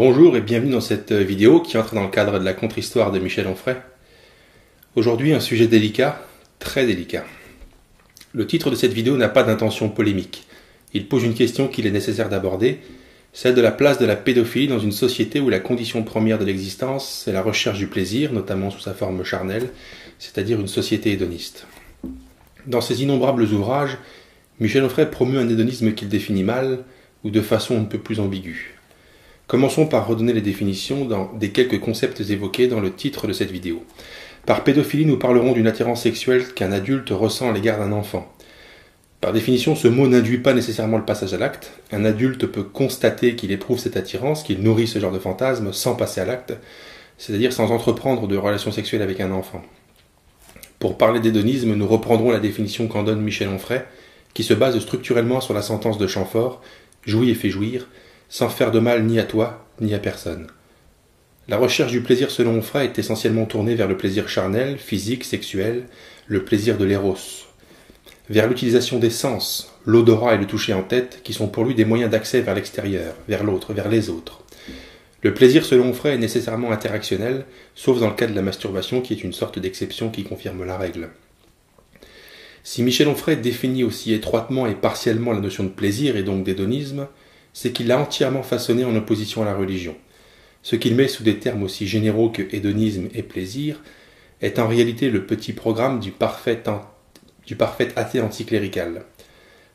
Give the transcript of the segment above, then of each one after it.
Bonjour et bienvenue dans cette vidéo qui entre dans le cadre de la contre-histoire de Michel Onfray. Aujourd'hui, un sujet délicat, très délicat. Le titre de cette vidéo n'a pas d'intention polémique. Il pose une question qu'il est nécessaire d'aborder, celle de la place de la pédophilie dans une société où la condition première de l'existence est la recherche du plaisir, notamment sous sa forme charnelle, c'est-à-dire une société hédoniste. Dans ses innombrables ouvrages, Michel Onfray promeut un hédonisme qu'il définit mal, ou de façon un peu plus ambiguë. Commençons par redonner les définitions des quelques concepts évoqués dans le titre de cette vidéo. Par pédophilie, nous parlerons d'une attirance sexuelle qu'un adulte ressent à l'égard d'un enfant. Par définition, ce mot n'induit pas nécessairement le passage à l'acte. Un adulte peut constater qu'il éprouve cette attirance, qu'il nourrit ce genre de fantasme sans passer à l'acte, c'est-à-dire sans entreprendre de relations sexuelles avec un enfant. Pour parler d'hédonisme, nous reprendrons la définition qu'en donne Michel Onfray, qui se base structurellement sur la sentence de Chamfort « Jouis et fais jouir », sans faire de mal ni à toi, ni à personne. La recherche du plaisir selon Onfray est essentiellement tournée vers le plaisir charnel, physique, sexuel, le plaisir de l'éros, vers l'utilisation des sens, l'odorat et le toucher en tête, qui sont pour lui des moyens d'accès vers l'extérieur, vers l'autre, vers les autres. Le plaisir selon Onfray est nécessairement interactionnel, sauf dans le cas de la masturbation qui est une sorte d'exception qui confirme la règle. Si Michel Onfray définit aussi étroitement et partiellement la notion de plaisir et donc d'hédonisme, c'est qu'il l'a entièrement façonné en opposition à la religion. Ce qu'il met sous des termes aussi généraux que hédonisme et plaisir est en réalité le petit programme du parfait athée anticlérical.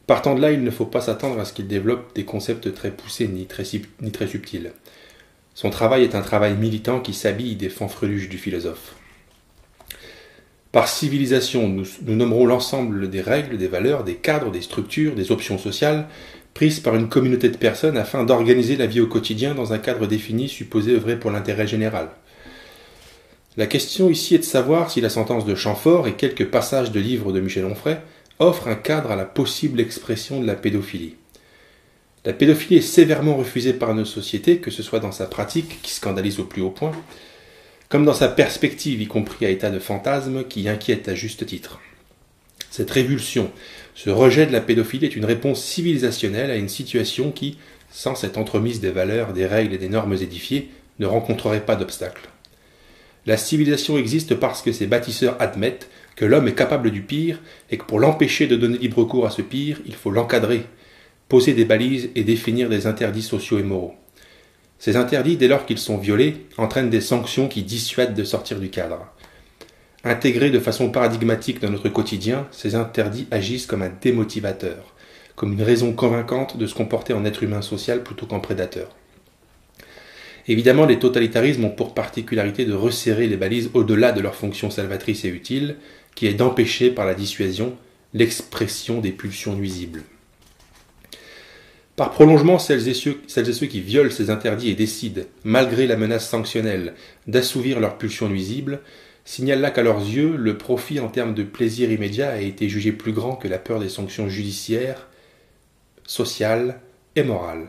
Partant de là, il ne faut pas s'attendre à ce qu'il développe des concepts très poussés ni très subtils. Son travail est un travail militant qui s'habille des fanfreluches du philosophe. Par civilisation, nous nommerons l'ensemble des règles, des valeurs, des cadres, des structures, des options sociales, prises par une communauté de personnes afin d'organiser la vie au quotidien dans un cadre défini supposé œuvrer pour l'intérêt général. La question ici est de savoir si la sentence de Chamfort et quelques passages de livres de Michel Onfray offrent un cadre à la possible expression de la pédophilie. La pédophilie est sévèrement refusée par nos sociétés, que ce soit dans sa pratique, qui scandalise au plus haut point, comme dans sa perspective, y compris à état de fantasme, qui inquiète à juste titre. Cette révulsion, ce rejet de la pédophilie est une réponse civilisationnelle à une situation qui, sans cette entremise des valeurs, des règles et des normes édifiées, ne rencontrerait pas d'obstacle. La civilisation existe parce que ses bâtisseurs admettent que l'homme est capable du pire et que pour l'empêcher de donner libre cours à ce pire, il faut l'encadrer, poser des balises et définir des interdits sociaux et moraux. Ces interdits, dès lors qu'ils sont violés, entraînent des sanctions qui dissuadent de sortir du cadre. Intégrés de façon paradigmatique dans notre quotidien, ces interdits agissent comme un démotivateur, comme une raison convaincante de se comporter en être humain social plutôt qu'en prédateur. Évidemment, les totalitarismes ont pour particularité de resserrer les balises au-delà de leur fonction salvatrice et utile, qui est d'empêcher par la dissuasion l'expression des pulsions nuisibles. Par prolongement, celles et ceux qui violent ces interdits et décident, malgré la menace sanctionnelle, d'assouvir leurs pulsions nuisibles, signalent là qu'à leurs yeux, le profit en termes de plaisir immédiat a été jugé plus grand que la peur des sanctions judiciaires, sociales et morales.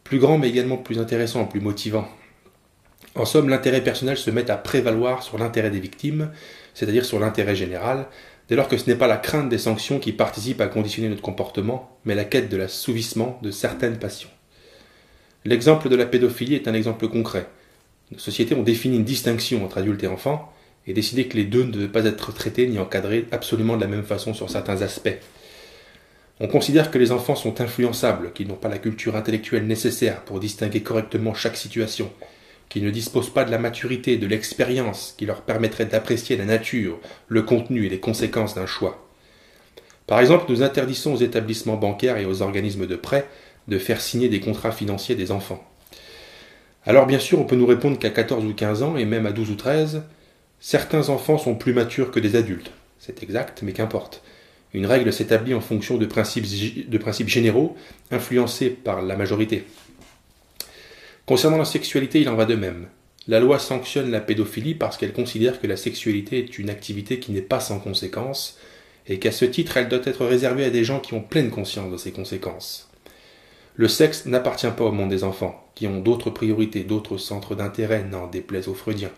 Plus grand mais également plus intéressant, plus motivant. En somme, l'intérêt personnel se met à prévaloir sur l'intérêt des victimes, c'est-à-dire sur l'intérêt général, dès lors que ce n'est pas la crainte des sanctions qui participe à conditionner notre comportement, mais la quête de l'assouvissement de certaines passions. L'exemple de la pédophilie est un exemple concret. Nos sociétés ont défini une distinction entre adultes et enfants et décidé que les deux ne devaient pas être traités ni encadrés absolument de la même façon sur certains aspects. On considère que les enfants sont influençables, qu'ils n'ont pas la culture intellectuelle nécessaire pour distinguer correctement chaque situation, qu'ils ne disposent pas de la maturité, de l'expérience qui leur permettrait d'apprécier la nature, le contenu et les conséquences d'un choix. Par exemple, nous interdisons aux établissements bancaires et aux organismes de prêt de faire signer des contrats financiers des enfants. Alors bien sûr, on peut nous répondre qu'à 14 ou 15 ans, et même à 12 ou 13, certains enfants sont plus matures que des adultes. C'est exact, mais qu'importe. Une règle s'établit en fonction de principes généraux, influencés par la majorité. Concernant la sexualité, il en va de même. La loi sanctionne la pédophilie parce qu'elle considère que la sexualité est une activité qui n'est pas sans conséquences, et qu'à ce titre, elle doit être réservée à des gens qui ont pleine conscience de ces conséquences. Le sexe n'appartient pas au monde des enfants, qui ont d'autres priorités, d'autres centres d'intérêt, n'en déplaise aux Freudiens.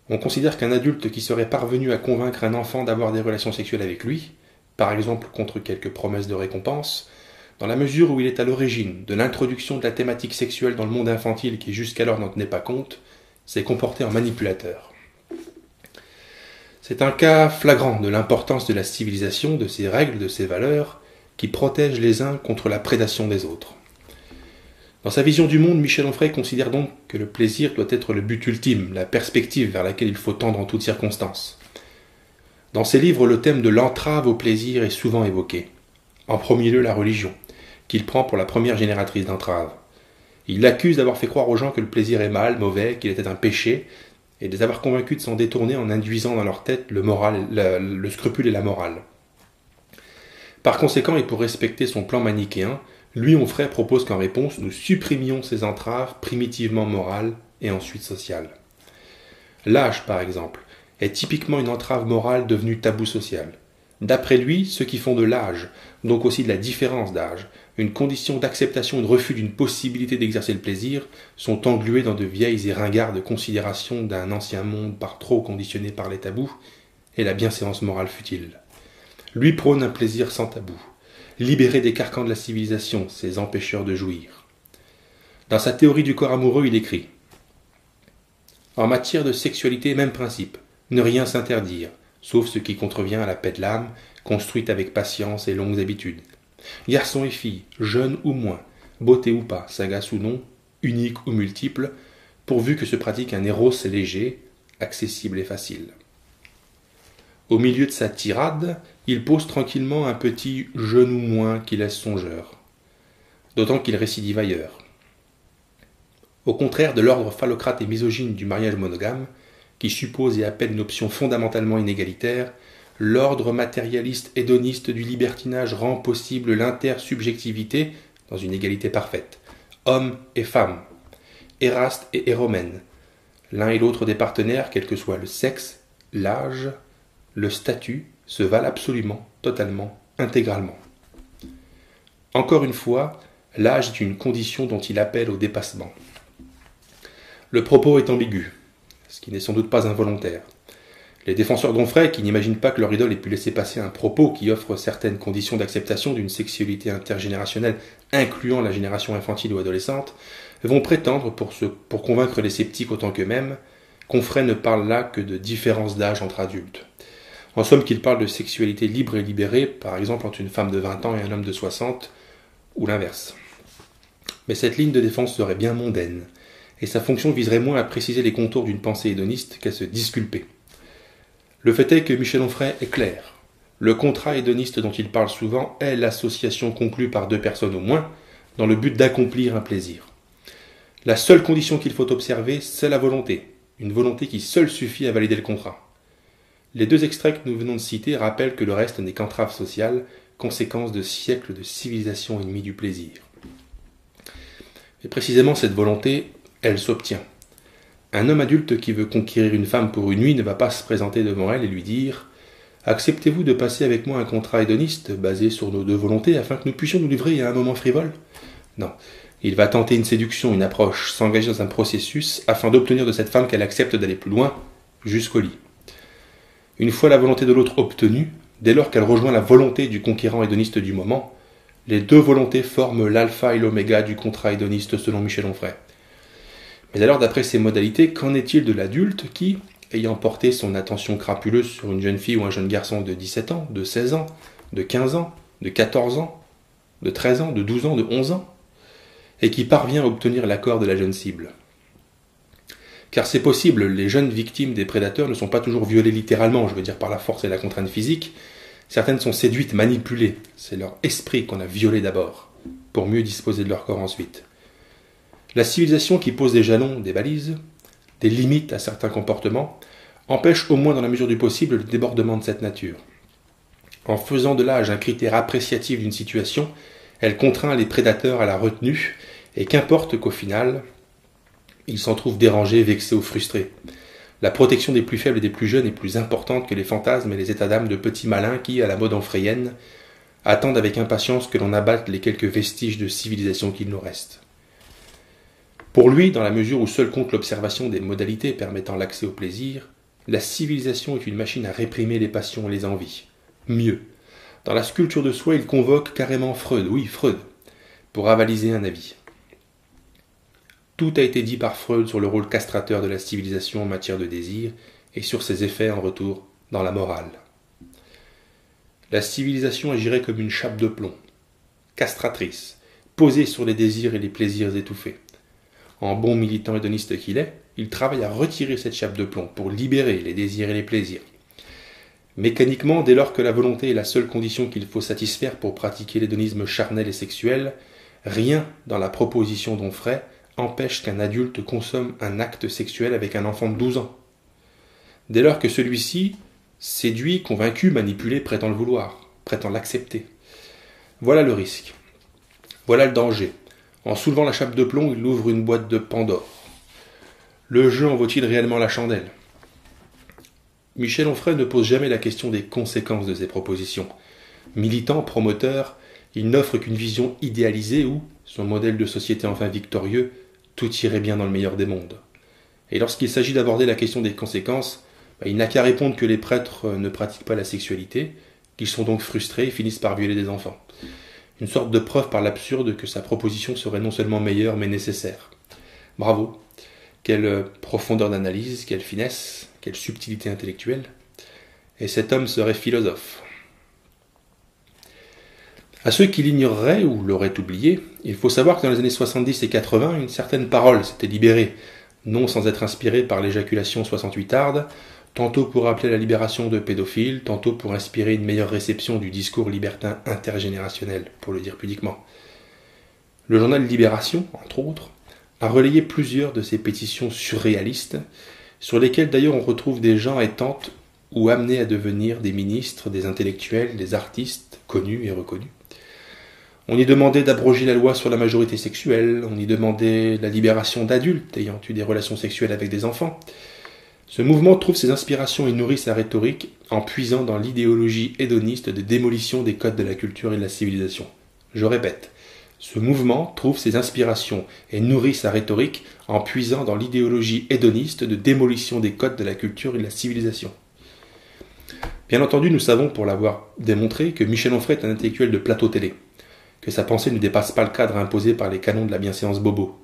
On considère qu'un adulte qui serait parvenu à convaincre un enfant d'avoir des relations sexuelles avec lui, par exemple contre quelques promesses de récompense, dans la mesure où il est à l'origine de l'introduction de la thématique sexuelle dans le monde infantile qui jusqu'alors n'en tenait pas compte, s'est comporté en manipulateur. C'est un cas flagrant de l'importance de la civilisation, de ses règles, de ses valeurs, qui protègent les uns contre la prédation des autres. Dans sa vision du monde, Michel Onfray considère donc que le plaisir doit être le but ultime, la perspective vers laquelle il faut tendre en toutes circonstances. Dans ses livres, le thème de l'entrave au plaisir est souvent évoqué. En premier lieu, la religion, qu'il prend pour la première génératrice d'entrave. Il l'accuse d'avoir fait croire aux gens que le plaisir est mal, mauvais, qu'il était un péché, et de les avoir convaincus de s'en détourner en induisant dans leur tête le scrupule et la morale. Par conséquent, et pour respecter son plan manichéen, lui, Onfray propose qu'en réponse, nous supprimions ces entraves primitivement morales et ensuite sociales. L'âge, par exemple, est typiquement une entrave morale devenue tabou social. D'après lui, ceux qui font de l'âge, donc aussi de la différence d'âge, une condition d'acceptation et de refus d'une possibilité d'exercer le plaisir, sont englués dans de vieilles et ringardes considérations d'un ancien monde par trop conditionné par les tabous et la bienséance morale futile. Lui prône un plaisir sans tabou, libéré des carcans de la civilisation, ces empêcheurs de jouir. Dans sa théorie du corps amoureux, il écrit « En matière de sexualité, même principe, ne rien s'interdire, sauf ce qui contrevient à la paix de l'âme, construite avec patience et longues habitudes. Garçons et filles, jeunes ou moins, beauté ou pas, sagaces ou non, uniques ou multiples, pourvu que se pratique un éros léger, accessible et facile. » Au milieu de sa tirade, il pose tranquillement un petit « jeune ou moins » qui laisse songeur, d'autant qu'il récidive ailleurs. Au contraire de l'ordre phallocrate et misogyne du mariage monogame, qui suppose et appelle une option fondamentalement inégalitaire, l'ordre matérialiste hédoniste du libertinage rend possible l'intersubjectivité dans une égalité parfaite. Hommes et femmes, érastes et éromènes, l'un et l'autre des partenaires, quel que soit le sexe, l'âge, le statut, se valent absolument, totalement, intégralement. Encore une fois, l'âge est une condition dont il appelle au dépassement. Le propos est ambigu, ce qui n'est sans doute pas involontaire. Les défenseurs d'Onfray, qui n'imaginent pas que leur idole ait pu laisser passer un propos qui offre certaines conditions d'acceptation d'une sexualité intergénérationnelle incluant la génération infantile ou adolescente, vont prétendre, pour convaincre les sceptiques autant qu'eux-mêmes, qu'Onfray ne parle là que de différence d'âge entre adultes. En somme, qu'il parle de sexualité libre et libérée, par exemple entre une femme de 20 ans et un homme de 60, ou l'inverse. Mais cette ligne de défense serait bien mondaine, et sa fonction viserait moins à préciser les contours d'une pensée hédoniste qu'à se disculper. Le fait est que Michel Onfray est clair. Le contrat hédoniste dont il parle souvent est l'association conclue par deux personnes au moins, dans le but d'accomplir un plaisir. La seule condition qu'il faut observer, c'est la volonté, une volonté qui seule suffit à valider le contrat. Les deux extraits que nous venons de citer rappellent que le reste n'est qu'entrave sociale, conséquence de siècles de civilisation ennemie du plaisir. Mais précisément cette volonté, elle s'obtient. Un homme adulte qui veut conquérir une femme pour une nuit ne va pas se présenter devant elle et lui dire « Acceptez-vous de passer avec moi un contrat hédoniste basé sur nos deux volontés afin que nous puissions nous livrer à un moment frivole ?» Non, il va tenter une séduction, une approche, s'engager dans un processus afin d'obtenir de cette femme qu'elle accepte d'aller plus loin, jusqu'au lit. Une fois la volonté de l'autre obtenue, dès lors qu'elle rejoint la volonté du conquérant hédoniste du moment, les deux volontés forment l'alpha et l'oméga du contrat hédoniste selon Michel Onfray. Mais alors, d'après ces modalités, qu'en est-il de l'adulte qui, ayant porté son attention crapuleuse sur une jeune fille ou un jeune garçon de 17 ans, de 16 ans, de 15 ans, de 14 ans, de 13 ans, de 12 ans, de 11 ans, et qui parvient à obtenir l'accord de la jeune cible? Car c'est possible, les jeunes victimes des prédateurs ne sont pas toujours violées littéralement, je veux dire par la force et la contrainte physique. Certaines sont séduites, manipulées. C'est leur esprit qu'on a violé d'abord, pour mieux disposer de leur corps ensuite. La civilisation qui pose des jalons, des balises, des limites à certains comportements, empêche au moins dans la mesure du possible le débordement de cette nature. En faisant de l'âge un critère appréciatif d'une situation, elle contraint les prédateurs à la retenue, et qu'importe qu'au final, ils s'en trouvent dérangés, vexés ou frustrés. La protection des plus faibles et des plus jeunes est plus importante que les fantasmes et les états d'âme de petits malins qui, à la mode enfrayenne, attendent avec impatience que l'on abatte les quelques vestiges de civilisation qu'il nous reste. Pour lui, dans la mesure où seul compte l'observation des modalités permettant l'accès au plaisir, la civilisation est une machine à réprimer les passions et les envies. Mieux, dans la sculpture de soi, il convoque carrément Freud, oui Freud, pour avaliser un avis. Tout a été dit par Freud sur le rôle castrateur de la civilisation en matière de désir et sur ses effets en retour dans la morale. La civilisation agirait comme une chape de plomb, castratrice, posée sur les désirs et les plaisirs étouffés. En bon militant hédoniste qu'il est, il travaille à retirer cette chape de plomb pour libérer les désirs et les plaisirs. Mécaniquement, dès lors que la volonté est la seule condition qu'il faut satisfaire pour pratiquer l'hédonisme charnel et sexuel, rien dans la proposition d'Onfray empêche qu'un adulte consomme un acte sexuel avec un enfant de 12 ans. Dès lors que celui-ci, séduit, convaincu, manipulé, prétend le vouloir, prétend l'accepter. Voilà le risque. Voilà le danger. En soulevant la chape de plomb, il ouvre une boîte de Pandore. Le jeu en vaut-il réellement la chandelle ? Michel Onfray ne pose jamais la question des conséquences de ses propositions. Militant, promoteur, il n'offre qu'une vision idéalisée où, son modèle de société enfin victorieux, tout irait bien dans le meilleur des mondes. Et lorsqu'il s'agit d'aborder la question des conséquences, il n'a qu'à répondre que les prêtres ne pratiquent pas la sexualité, qu'ils sont donc frustrés et finissent par violer des enfants. Une sorte de preuve par l'absurde que sa proposition serait non seulement meilleure mais nécessaire. Bravo. Quelle profondeur d'analyse, quelle finesse, quelle subtilité intellectuelle. Et cet homme serait philosophe. À ceux qui l'ignoreraient ou l'auraient oublié, il faut savoir que dans les années 70 et 80, une certaine parole s'était libérée, non sans être inspirée par l'éjaculation 68arde, tantôt pour appeler à la libération de pédophiles, tantôt pour inspirer une meilleure réception du discours libertin intergénérationnel, pour le dire pudiquement. Le journal Libération, entre autres, a relayé plusieurs de ces pétitions surréalistes, sur lesquelles d'ailleurs on retrouve des gens étant ou amenés à devenir des ministres, des intellectuels, des artistes, connus et reconnus. On y demandait d'abroger la loi sur la majorité sexuelle, on y demandait la libération d'adultes ayant eu des relations sexuelles avec des enfants. Ce mouvement trouve ses inspirations et nourrit sa rhétorique en puisant dans l'idéologie hédoniste de démolition des codes de la culture et de la civilisation. Je répète, ce mouvement trouve ses inspirations et nourrit sa rhétorique en puisant dans l'idéologie hédoniste de démolition des codes de la culture et de la civilisation. Bien entendu, nous savons, pour l'avoir démontré, que Michel Onfray est un intellectuel de plateau télé, que sa pensée ne dépasse pas le cadre imposé par les canons de la bienséance bobo.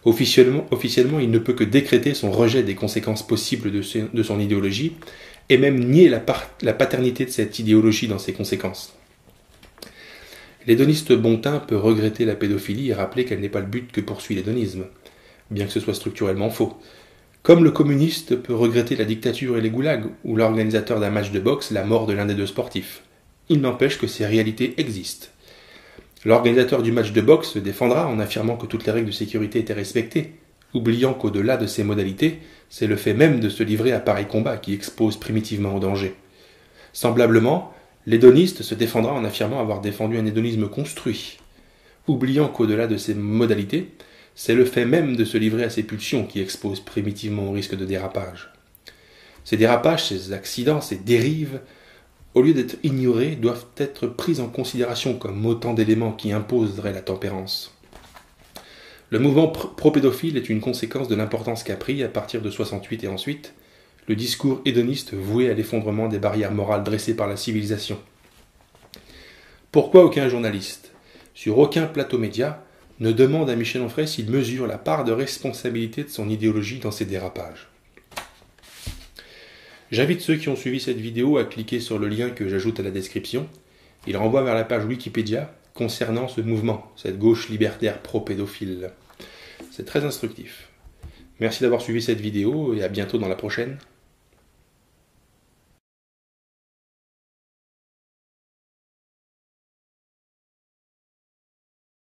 Officiellement, il ne peut que décréter son rejet des conséquences possibles de son idéologie, et même nier la paternité de cette idéologie dans ses conséquences. L'hédoniste bontain peut regretter la pédophilie et rappeler qu'elle n'est pas le but que poursuit l'hédonisme, bien que ce soit structurellement faux. Comme le communiste peut regretter la dictature et les goulags, ou l'organisateur d'un match de boxe la mort de l'un des deux sportifs. Il n'empêche que ces réalités existent. L'organisateur du match de boxe se défendra en affirmant que toutes les règles de sécurité étaient respectées, oubliant qu'au-delà de ces modalités, c'est le fait même de se livrer à pareil combat qui expose primitivement au danger. Semblablement, l'hédoniste se défendra en affirmant avoir défendu un hédonisme construit, oubliant qu'au-delà de ces modalités, c'est le fait même de se livrer à ces pulsions qui expose primitivement au risque de dérapage. Ces dérapages, ces accidents, ces dérives, au lieu d'être ignorés, doivent être pris en considération comme autant d'éléments qui imposeraient la tempérance. Le mouvement pro-pédophile est une conséquence de l'importance qu'a pris, à partir de 68 et ensuite, le discours hédoniste voué à l'effondrement des barrières morales dressées par la civilisation. Pourquoi aucun journaliste, sur aucun plateau média, ne demande à Michel Onfray s'il mesure la part de responsabilité de son idéologie dans ces dérapages? J'invite ceux qui ont suivi cette vidéo à cliquer sur le lien que j'ajoute à la description. Il renvoie vers la page Wikipédia concernant ce mouvement, cette gauche libertaire pro-pédophile. C'est très instructif. Merci d'avoir suivi cette vidéo et à bientôt dans la prochaine.